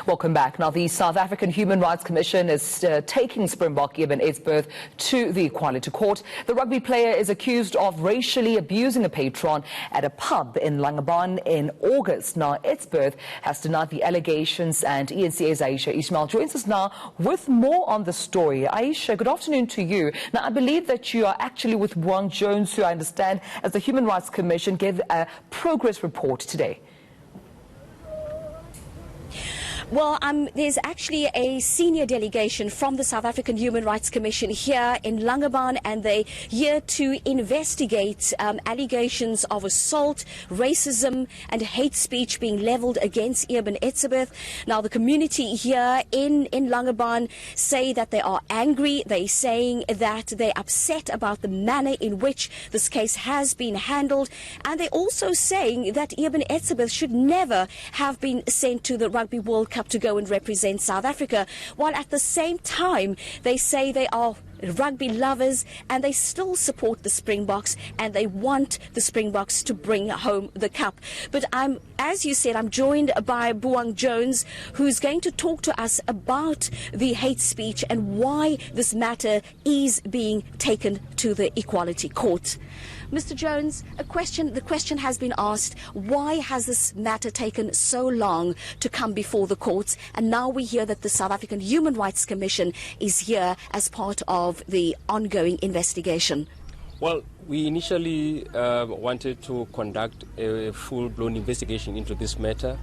Welcome back. Now, the South African Human Rights Commission is taking Springbok Eben Etzebeth to the Equality Court. The rugby player is accused of racially abusing a patron at a pub in Langebaan in August. Now, Etzebeth has denied the allegations, and ENCA's Aisha Ismail joins us now with more on the story. Aisha, good afternoon to you. Now, I believe that you are actually with Boeung Jones, who I understand, as the Human Rights Commission gave a progress report today. Well, there's actually a senior delegation from the South African Human Rights Commission here in Langebaan, and they're here to investigate allegations of assault, racism and hate speech being levelled against Eben Etzebeth. Now, the community here in Langebaan say that they are angry. They're saying that they're upset about the manner in which this case has been handled, and they're also saying that Eben Etzebeth should never have been sent to the Rugby World Cup to go and represent South Africa, while at the same time they say they are rugby lovers and they still support the Springboks and they want the Springboks to bring home the cup. But as you said, I'm joined by Boeung Jones, who's going to talk to us about the hate speech and why this matter is being taken to the Equality Court. Mr. Jones, the question has been asked, why has this matter taken so long to come before the courts? And now we hear that the South African Human Rights Commission is here as part of the ongoing investigation. Well, we initially wanted to conduct a full-blown investigation into this matter,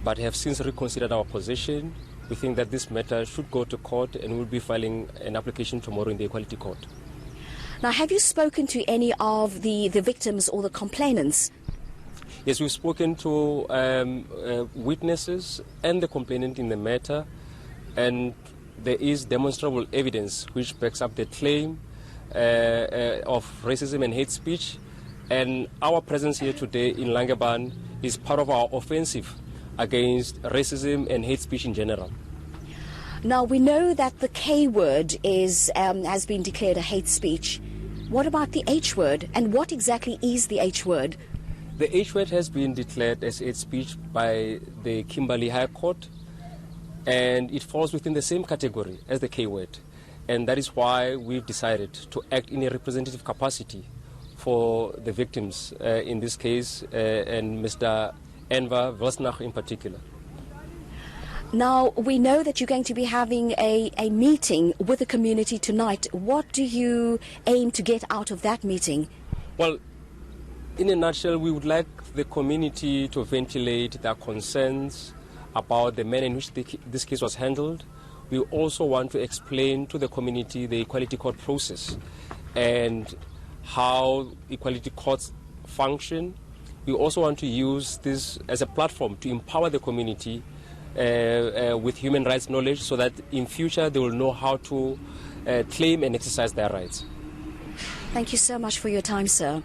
but have since reconsidered our position. We think that this matter should go to court, and we'll be filing an application tomorrow in the Equality Court. Now, have you spoken to any of the victims or the complainants? Yes, we've spoken to witnesses and the complainant in the matter, and there is demonstrable evidence which backs up the claim of racism and hate speech. And our presence here today in Langebaan is part of our offensive against racism and hate speech in general. Now, we know that the K word has been declared a hate speech. What about the H word, and what exactly is the H word? The H word has been declared as hate speech by the Kimberley High Court, and it falls within the same category as the K word. And that is why we've decided to act in a representative capacity for the victims, in this case, and Mr. Enver Vosnach in particular. Now, we know that you're going to be having a meeting with the community tonight. What do you aim to get out of that meeting? Well, in a nutshell, we would like the community to ventilate their concerns about the manner in which this case was handled. We also want to explain to the community the Equality Court process and how Equality Courts function. We also want to use this as a platform to empower the community with human rights knowledge, so that in future they will know how to claim and exercise their rights. Thank you so much for your time, sir.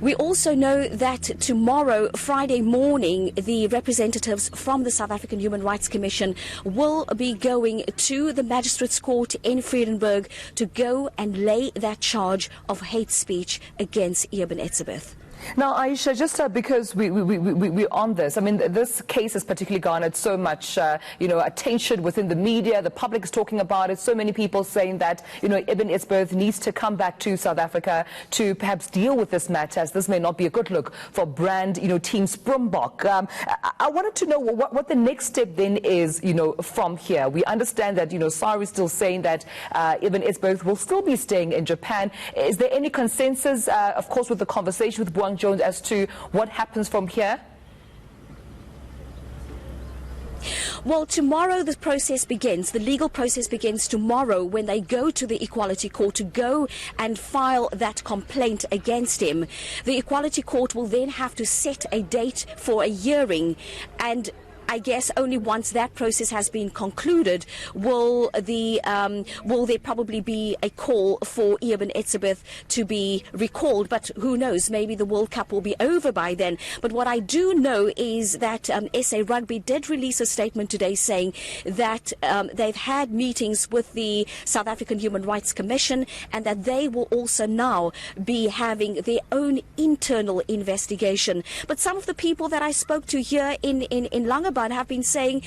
We also know that tomorrow, Friday morning, the representatives from the South African Human Rights Commission will be going to the Magistrates Court in Vredenburg to go and lay that charge of hate speech against Eben Etzebeth. Now, Aisha, just because we're on this, I mean, this case has particularly garnered so much, attention within the media. The public is talking about it. So many people saying that, Eben Etzebeth needs to come back to South Africa to perhaps deal with this matter, as this may not be a good look for brand, Team Springbok. I wanted to know what the next step then is, from here. We understand that, SAHRC is still saying that Eben Etzebeth will still be staying in Japan. Is there any consensus, of course, with the conversation with Boeung Jones as to what happens from here? Well, tomorrow the process begins. The legal process begins tomorrow when they go to the Equality Court to go and file that complaint against him. The Equality Court will then have to set a date for a hearing, and I guess only once that process has been concluded will there probably be a call for Eben Etzebeth to be recalled. But who knows, maybe the World Cup will be over by then. But what I do know is that SA Rugby did release a statement today saying that they've had meetings with the South African Human Rights Commission, and that they will also now be having their own internal investigation. But some of the people that I spoke to here in Langebaan Langebaan have been saying,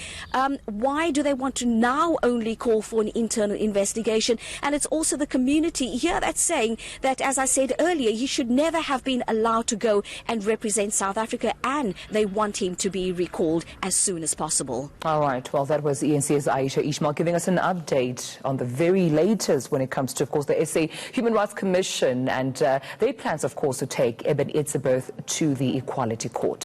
why do they want to now only call for an internal investigation? And it's also the community here that's saying that, as I said earlier, he should never have been allowed to go and represent South Africa, and they want him to be recalled as soon as possible. All right. Well, that was ENC's Aisha Ishmael giving us an update on the very latest when it comes to, of course, the SA Human Rights Commission and their plans, of course, to take Eben Etzebeth to the Equality Court.